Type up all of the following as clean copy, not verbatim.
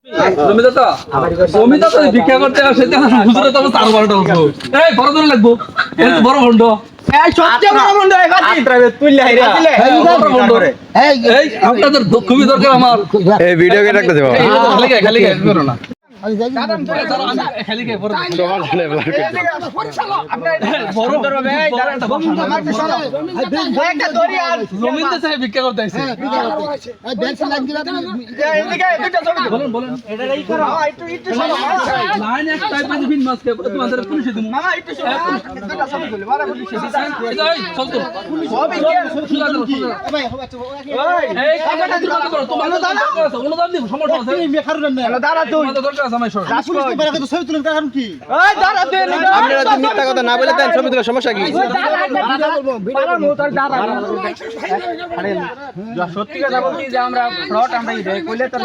জমিদাতা ভিক্ষা করতে আসে হুজুরে তো 4-12টা হতো। এই বড় ধরে লাগবো এর তো বড় ভন্ড এই সবচেয়ে বড় ভন্ড এই বাতি আত্রাবে তুইলা হাইরা এই বড় ভন্ড এই আপনাদের খুবই দরকার আমার এই ভিডিও কে রাখতে যাবো খালি করো না ভিক্ষা করতে সমস্যা কি সত্যি কথা বলছি যে আমরা ফ্রড আমরা কইলে তো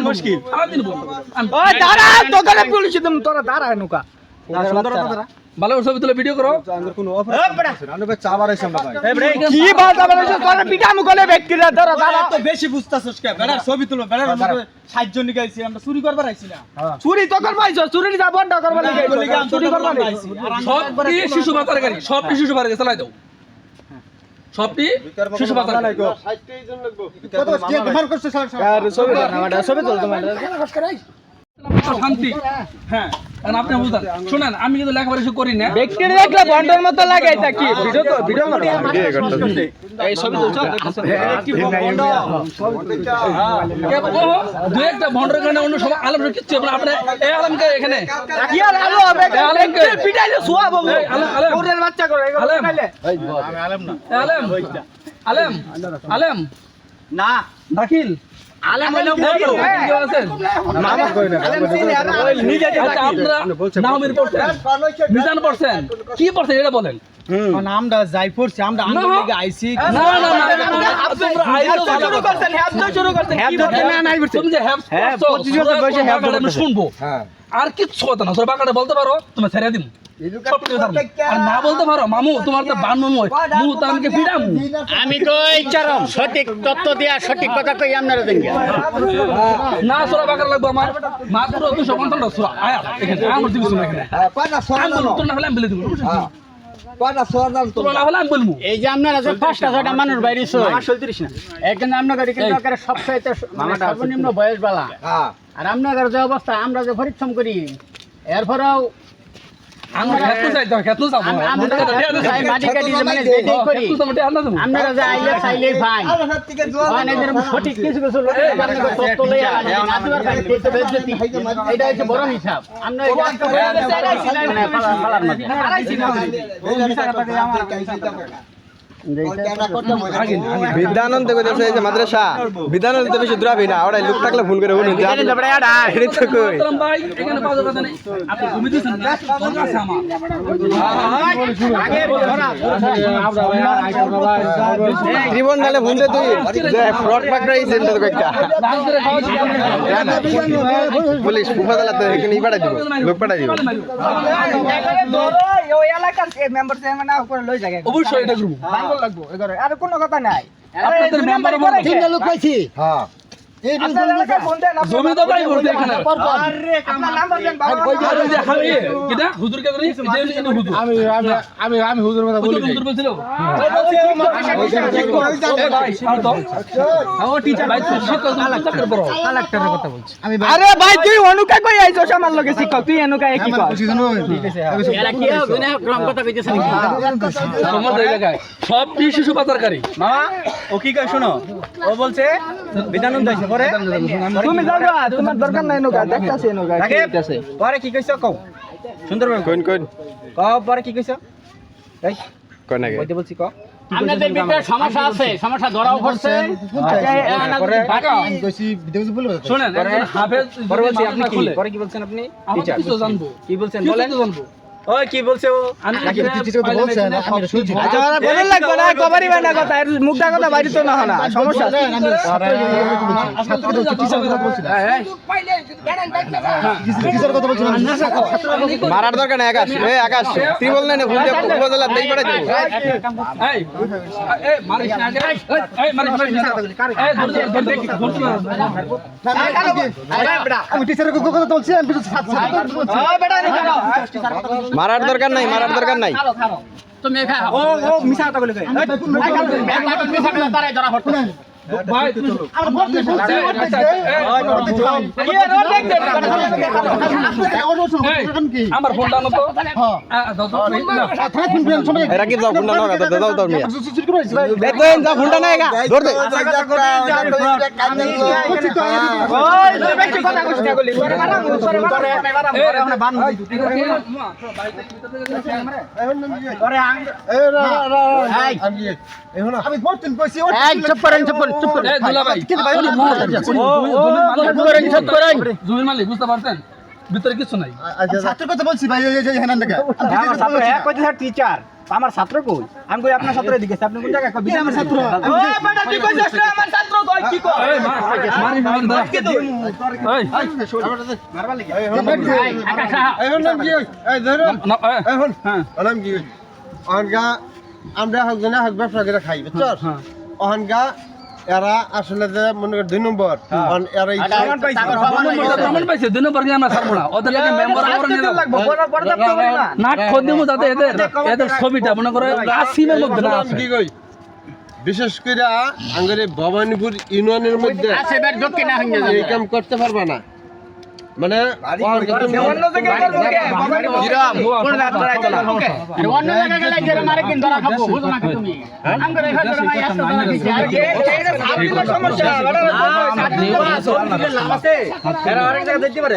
মুশকিল ভালো ছবি তুলে ভিডিও করো বেশি বুঝতেছিস ছবি তুলো সাহায্য নিকাইছি আমরা চুরি করবার আইছি না চুরি তো করবা আইছো চুরি যা বন্ধ করবার চুরি করবার আইছি সবটি শিশু বাজার গাড়ি সবটি শিশু বাজার চালাই দাও সবটি শিশু বাজার গাড়ি কত কে ব্যবহার করছে ছবি তুলতে শান্তি হ্যাঁ আপনি বুঝলেন শুনেন আমি কিন্তু লেখাপড়া কিছু করি না ব্যক্তি দেখলে বন্ডের মতো লাগে এটা কি ভিডিও তো ভিডিও করতে এই ছবি তুলছো কি বন্ড দুই একটা বন্ডের কারণে অন্য সব আলম কিচ্ছু আপনি এই আলমকে এখানে কি আলম হবে আলমকে পিটাইলে সোয়া বলবো আলম ওরের বাচ্চা করে এগুলো পিটাইলে আমি আলম না আলম আলম না দাখিল আলেম হইলো বড় আছেন মামা কই না নিজে আপনারা নামের পড়ছেন মিজান পড়ছেন কি পড়ছেন এটা বলেন নামটা যাই পড়ছি আমরা আন্দোলন থেকে আইছি না তোমরা আইছো শুরু করছেন না নাই পড়ছেন তুমি যে হ্যাঁ 25 বছর বয়সে হ্যাঁ আমি শুনবো আর কিচ্ছু কথা না তোর বাকাটা বলতে পারো তুমি ছেড়ে দিন আর না বলতে পারো মামু তোমার তো বান মামু মু তো আমাকে পিড়ামু আমি কই চারম সঠিক তত্ত্ব দিয়া সঠিক কথা কই আপনারা দেন না সোরা বাকার লাগবে আমার মাত্র 250 সোরা আয়া এখানে আমার দিবি শুনে এখানে কয়টা সোরা দাও তোর না হলে আমি বলে দিব কয়টা সোরা দাও তোর না হলে আমি বলবো এই যে আপনারা যে 5টা মানুষ বাইরে ছো আমার 37 না একজন আপনাদের কিন্তু করে সবচাইতে সর্বনিম্ন বয়স বালা আর আপনাদের যে অবস্থা আমরা যে পরিশ্রম করি এরপরও আমরা খেতে চাই তো খেতে যাব আমরা চাই মাটি কাটি মানে যেটাই করি আমরা যে আইলে চাইলে ভাই মানে এরকম সঠিক কিছু কিছু লোক কারণে তত্ত্ব লইয়া নাদুয়ার ভাই করতে বেজতি এটা হচ্ছে বড় হিসাব আমরা এই গাছটা বলে চাইছি না মানে পালার মধ্যে হারাইছি না ওই হিসাবটা আমার কাছে বিদ্যানন্দ কইতেছে এই যে মাদ্রাসা বিদ্যানন্দ তো বেশি দূরাবি না ওরাই লোক থাকলে ফোন করে বলুন এটা তো বড় আড়া এটা তো কই ভাই এখানে পাওয়া যাবে না আপনি ঘুমি দিছেন না দরকার আছে আমার আগে ধরা জীবন নালে ফোন দে তুই যে ফ্রড পাকড়াই সেন্টার তো কইটা পুলিশ উপাদালতে এখানে পাঠাই দিব লোক পাঠাই দিব ওই এলাকার মেম্বার চেয়ারম্যান না করে লই জায়গা অবশ্যই এটা করব বাঙ্গল লাগবো এবারে আর কোনো কথা নাই আপনাদের মেম্বার বলে তিনটা লোক পাইছি হ্যাঁ এই জমি তো ভাই করতে এখানে আরে আপনার নাম্বার দেন বাবা যে খালি কিটা হুজুর কে ধরি এই হুজুর আমি হুজুর কথা বলি হুজুর বলছিল আরে ভাই তুই অনুকা কই আইছস আমার লগে শিক্ষক তুই অনুকা কি কর এরা কি গুনাহ ক্রম কথা কইতেছ নাকি তোমার জায়গায় সব শিশু পাচারকারী মামা ও কি কই শুনো ও বলছে বিধানন্দ আইছে পরে তুমি যাবা তোমার দরকার নাই অনুকা দেখতাছি অনুকা ঠিক আছে পরে কি কইছো কও সুন্দর কোন কোন কও পরে কি কইছো এই কোন আগে কইতে বলছি কও আপনাদের ভিতরে সমস্যা আছে সমস্যা ধরাও পড়ছে শুনেন হাফেজ পরে বলছি আপনি কি পরে কি বলছেন আপনি টিচার কিছু জানবো কি বলছেন বলেন জানবো ওই কি বলছে ও আমি আচ্ছা ওরা বলেন লাগবে না কবারই না কথা এর মুখটা কথা বাইরে তো না না সমস্যা আছে মারার দরকার নেই আকাশ এই আকাশ তুই বল না ভুল দিয়ে উপজেলা দেই পড়ে দিও এই এই মারিস না এই মারিস না এই ধর দেখি আমি টিচারের কথা বলছি আমি মারার দরকার নাই মারার দরকার নাই তুমি খাও ও মিছা কথা বলে তারাই ধরা পড়তো ভাই তুমি আমার ফোন দাও তো এরা কি যাও ফোনটা নাও দাও দাও দাও মিয়া এই তো যা ফোনটা নাই গা ধর দে ওই তুই বেশি কথা কইছ না গলি করে মারা করে মারা আমরা বান করে আমি বলতেন কইছি এই চুপ করেন চুপ করেন চুপ করেন এই দুলা ভাই চুপ করেন জুবির মালিক বুঝতে পারছেন ভিতরে কিছু নাই ছাত্রের কথা বলছি ভাই এই যে হেনান দেখা আমার ছাত্র হ্যাঁ কইতে স্যার টিচার আমার ছাত্র কই আমি কই আপনার ছাত্র এদিকে আপনি কোন জায়গায় কই আমার ছাত্র ও বেটা তুই কইছিস না আমার ছাত্র কই কি কই এই মারি মারি দাও এই মারবা লাগি এখন নাম কি এই ধরো না এখন হ্যাঁ নাম কি অনগা আমরা হকজনা হক ব্যবসা করে খাই বুঝছস অনগা এরা আসলে যে মনে কর 2 নম্বর এরা কেমন পাইছে কেমন পাইছে দিন পর আমরা ছাড়বো না ওদের লাগে মেম্বার করে নিয়ে লাগবে পর্যাপ্ত করে না নাট খোদিমু যাতে এদের ছবিটা মনে করে আসিমের মধ্যে না নাম কি কই বিশেষ করে আঙ্গরে ভবানীপুর ইউনিয়নের মধ্যে আছে বের দক্ষিণ না হইয়া হ্যাঁ। এই কাম করতে পারবা না মানে অন্য জায়গায় করব কে জিরাম কোন রাত ধরাইতো না আরে অন্য জায়গায় গেলে যে মারে কিন ধরা খাবো বুঝো না কি তুমি আঙ্গরে এখানে ধরা নাই আসতো ধরা কি এইটা সাবজেক্টের সমস্যা লাভ আছে এরা আরেক জায়গায় দেখতে পারে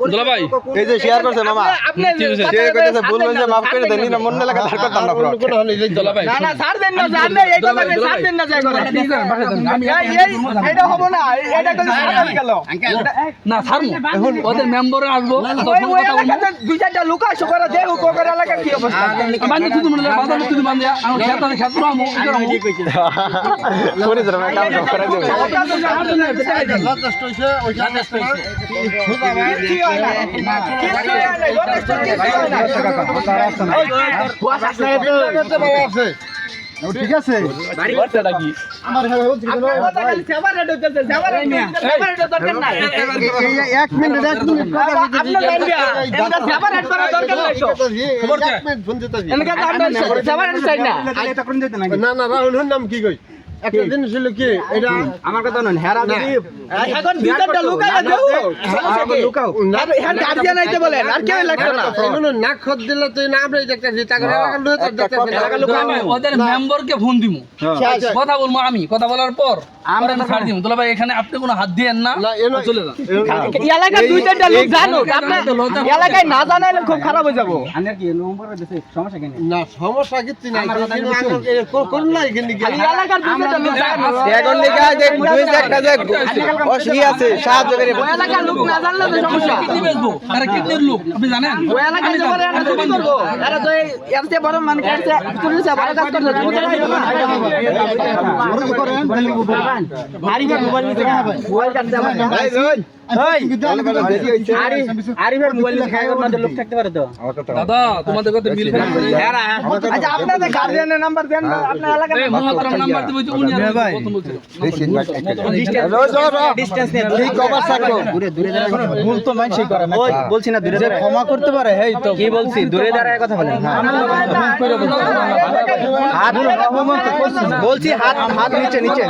দুলা ভাই এই যে শেয়ার করছে মামা আপনি শেয়ার করতেছে বলবেন যে মাফ করে দেন না মন লাগা ধার করতাম না পুরো দুলা ভাই না না ছাড় দেন না জান না এই কথা ছাড় দেন না যাই করে আমি এইটা হবে না এটা তো ছাড়া গেল না ছাড়মু ওদের মেম্বারে আসবো তখন কথা বলবো দুই চারটা লোক আসো করে দেও কোকর এলাকার কি অবস্থা বান্ধে শুধু মনে বাজারে শুধু বান্ধে আমার খেতে খেতে আমু করে ধরে কাম করে দেব যথেষ্ট হইছে ওইখানে ঠিক আছে বাড়ি করতেটা কি আমার এক মিনিট না না রাহুল নাম কি কই একটা জিনিস হলো কি এটা আমার কথা নন হেরা যদি এখন ভিতরটা লুকাইয়া দেও লুকাও এখন গার্জিয়ান আইতে বলেন আর কেউ লাগবে না এগুলো না খদ দিলে তুই না আমরা একটা জিতা করে এলাকার লোক দেখতেছ ওদের মেম্বারকে ফোন দিমু কথা বলবো আমি কথা বলার পর আমরা ছাড় দিমু দুলা ভাই এখানে আপনি কোনো হাত দিয়েন না চলে যান এলাকার দুই চারটা লোক জানো আপনি এলাকায় না জানাইলে খুব খারাপ হয়ে যাবো আনের কি নম্বর দিছে সমস্যা কেন না সমস্যা কিছু নাই কোন নাই কিন্তু এলাকার দুই চারটা লোক জানো এখন দেখা যে দুই একটা যে অসলি আছে সাহায্য করে ওই এলাকার লোক না জানলে তো সমস্যা কিডনি বেচবো আরে কিডনির লোক আপনি জানেন ওই এলাকায় যাবার এরা কি করব এরা তো এর চেয়ে বড় মান কাটছে পুলিশে ভালো কাজ করছে তুমি তো করেন আরিফের মোবাইল নিতে হবে মোবাইল কাটতে হবে আরিফের মোবাইল নিতে খায় ওর মধ্যে লোক থাকতে পারে তো দাদা তোমাদের কথা মিল ফেরা করে আচ্ছা আপনাদের গার্ডিয়ানের নাম্বার দেন না আপনার এলাকার এই মহাতারাম নাম্বার দিবো যে উনি আর প্রথম বলছিল ডিসটেন্স নেই এই কভার থাকো দূরে দূরে দাঁড়ায় ভুল তো মানছি করে না ওই বলছি না দূরে দাঁড়ায় ক্ষমা করতে পারে এই তো কি বলছি দূরে দাঁড়ায় কথা বলেন হাত বলছি হাত হাত নিচে নিচে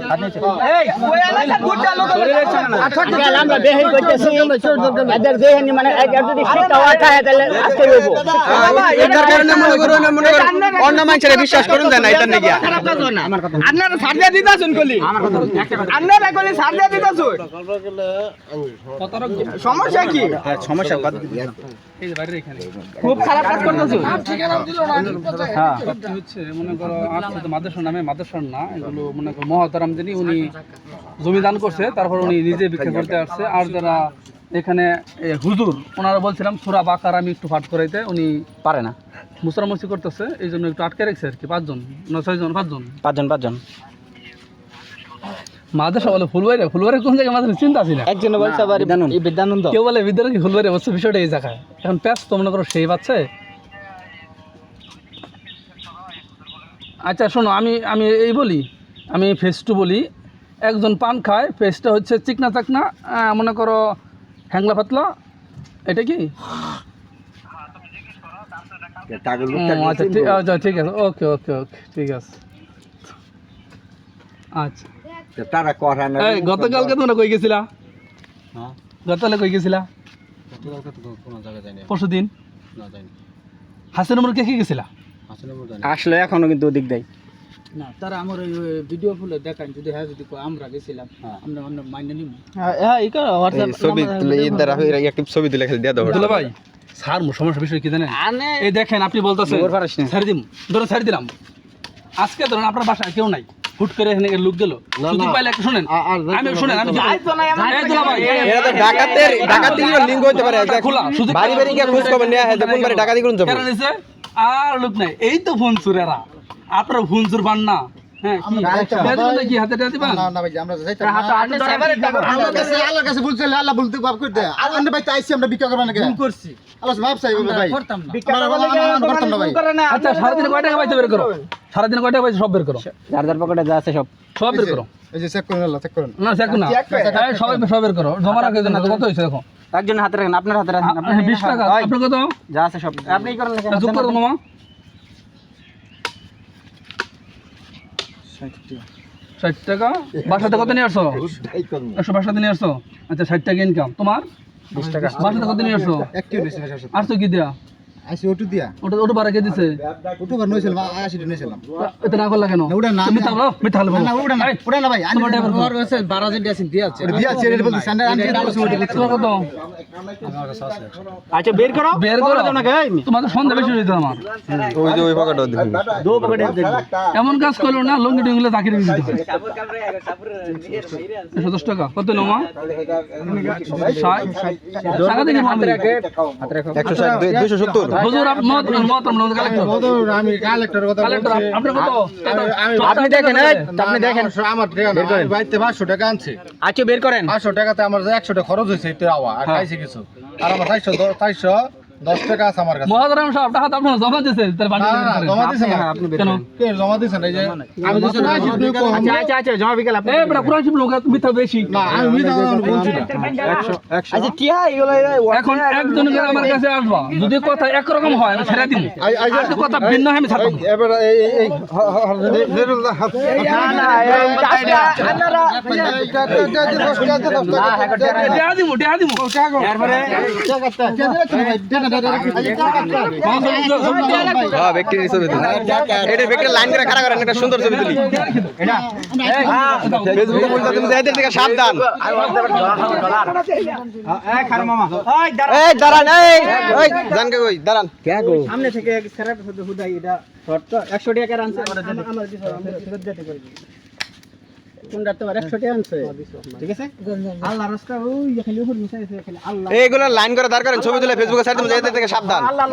হাত নিচে এই ওই এলাকার দুটা লোক আচ্ছা আমরা বেহিন করতেছি এদের বেহিন মানে যদি শিক্ষা ওঠা তাহলে আজকে হইব এটার কারণে মনে করুন অন্য মানুষের বিশ্বাস করুন না এটা নাকি আমার কথা আপনারা সারজা দিতাছুন কলি আপনারা কলি সারজা দিতাছুন সমস্যা কি সমস্যা এই যে বাইরে এখানে খুব খারাপ কাজ করতেছুন হ্যাঁ হচ্ছে মনে করো আসছে তো মাদ্রাসার নামে মাদ্রাসার না এগুলো মনে করো মহাতারাম যিনি উনি জমি দান করছে তারপর উনি নিজে ভিক্ষা করতে আসছে আর যারা এখানে হুজুর ওনারা বলছিলাম সূরা বাকারা আমি একটু পাঠ করাইতে, উনি পারে না, মুসরামসি করতেছে, এই জন্য একটু আটকে রাখছে আর কি। 5 জন না 6 জন, 5 জন। মাদ্রাসা বলে ফুলবাড়ি কোন জায়গায় মাদ্রাসা চিন্তা আছে না। একজন বলছে আবার এই বিদ্যানন্দ, কেউ বলে বিদ্যানন্দ, ফুলবাড়ি অবশ্য বিষয়টা এই জায়গায় এখন প্যাস তো মনে করো সেই পাচ্ছে। আচ্ছা শোনো, আমি এই বলি, আমি ফেস টু বলি, একজন পান খায়, ফেসটা হচ্ছে চিকনা চাকনা, মনে করো হ্যাংলা পাতলা, এটা কি? আচ্ছা ঠিক আছে, ওকে ঠিক আছে। আচ্ছা এই গতকালকে তোমরা কই গেছিলা? গতকালে কই গেছিলা? পরশুদিন হাসিন উমর কে গেছিলা? আসলে এখনো কিন্তু ওদিক দেয় না, তারা আমার ওই ভিডিও ফুলে দেখান, যদি হ্যাঁ যদি আমরা গেছিলাম আমরা অন্য মাইনে নিব। হ্যাঁ এই হোয়াটসঅ্যাপ ছবি তুলে ইদার একটা ছবি তুলে খেলে দিয়ে দাও দুলা ভাই। স্যার সমস্যা বিষয় কি জানেন? এই দেখেন আপনি বলতেছেন ছাড়ি দিম, ধরো ছাড়ি দিলাম, আজকে ধরুন আপনার বাসায় কেউ নাই, হুট করে এখানে লোক গেল, সুযোগ পাইলে একটা শুনেন, আমি শুনেন, আমি এরা তো ডাকাতির লিঙ্ক হইতে পারে, খোলা শুধু বাড়ি বাড়ি গিয়ে খোঁজ খবর নিয়ে কোন বাড়ি ডাকাতি করুন যাবে আর লোক নাই, এই তো ফোন চুরেরা, আপনার ফোন চুর বান না। হ্যাঁ কি হাতে দিবেন? না ভাই, আমরা যাইতাম আল্লাহর কাছে বলছে, আল্লাহ বলতে বাপ করে দে, আমরা ভাই চাইছি আমরা বিক্রি করব না, কেন ভুল করছি, আল্লাহ মাফ চাই ভাই, করতাম না করতাম না ভাই। আচ্ছা সারাদিন কয় টাকা পাইতে বের করো, সারাদিন কয় টাকা পাইছে সব বের করো, যার যার পকেটে যা আছে সব বের করো। এই যে চেক করেন, আল্লাহ চেক করেন না চেক না, সব বের করো, জমা রাখে জন্য কত হইছে দেখো। একজন হাতে রাখেন, আপনার হাতে রাখেন, আপনি 20 টাকা আপনার কত যা আছে সব আপনিই করেন। যোগ করো মামা, 60 টাকা। বাসাতে কত নিয়ে আসছো? 100 নিয়ে আসছো। আচ্ছা 60 টাকা ইনকাম তোমার, 20 টাকা বাসাতে কত নিয়ে আসছো? একটিও নিছে না স্যার, আসছো কি দিয়া? আইসি ওটু দিয়া, ওটা বাড়া কে দিছে? ওটু বার নইছিল 80 টা নইছিলাম। এটা না করলা কেন? ওটা না, তুমি তাহলে মিথ্যা বলো না ওটা না, ওটা না ভাই, আমি ওর কাছে 12 জন দিয়েছেন, দিয়াছে দিয়াছে রে বলছি, আমি বলছি ওটা তোমার কত? আচ্ছা বের করো তোমাদের সন্ধ্যা বেশি হইতো আমার। ওই যে ওই পকেটও দেখুন দো পকেটে দেখো এমন কাজ করলো না, লঙ্গি টঙ্গিলে চাকরি দিতে হবে। 110 টাকা কত নামা? 60 টাকা দেখি হাতে রাখো 160 270 হুজুর কালেক্টর আমি কালেক্টরের কথা বলছি। আপনার কত? আপনি দেখেন, আপনি দেখেন আমার বাইতে 500 টাকা আনছে, আচ্ছা বের করেন। 500 টাকাতে আমার 100 টাকা খরচ হয়েছে, এতে আওয়া আর খাইছে কিছু, আর আমার 410 টাকা আছে আমার কাছে। মহাদারাম সাহেব টাকা তো আপনারা জমা দিয়েছেন, তার বাড়ি জমা দিছেন না? আপনি বের কেন? করেন। কে জমা দিছেন? এই যে আমি দিছি না, আচ্ছা জমা বিকেল আপনি বড় পুরান শিপ লোক মিথ্যা বেশি। না আমি মিথ্যা কথা বলছি না। 100 আচ্ছা কি হয় এগুলো এখন একজন করে আমার কাছে আসবা, যদি কথা একরকম হয় আমি ছেড়ে দিব, আর যদি কথা ভিন্ন হয় আমি ছাড়ব। এবার এই না না এই কাজটা আপনারা দেয়া দিব তারপরে হ্যাঁ ব্যক্তি ছবি তুলি, এটা ব্যক্তি লাইন করে খাড়া করেন, একটা সুন্দর ছবি তুলি। ফেসবুকে বলতে তুমি যাইদের থেকে সাবধান। এই দাঁড়ান, এই জানকে কই দাঁড়ান, কে গো সামনে থেকে খারাপ হতে হুদাই এটা শর্ট 100 টাকা আনছে আমার দিতে দিতে করে কোনটা তোমার 100 টাকা আনছে, ঠিক আছে আল্লাহ রাস্তা ওই খালি উপর মিশাইছে, খালি আল্লাহ এইগুলো লাইন করে দাঁড় করেন, ছবি তুলে ফেসবুকে ছাড়তে যাইদের থেকে সাবধান। আল্লাহ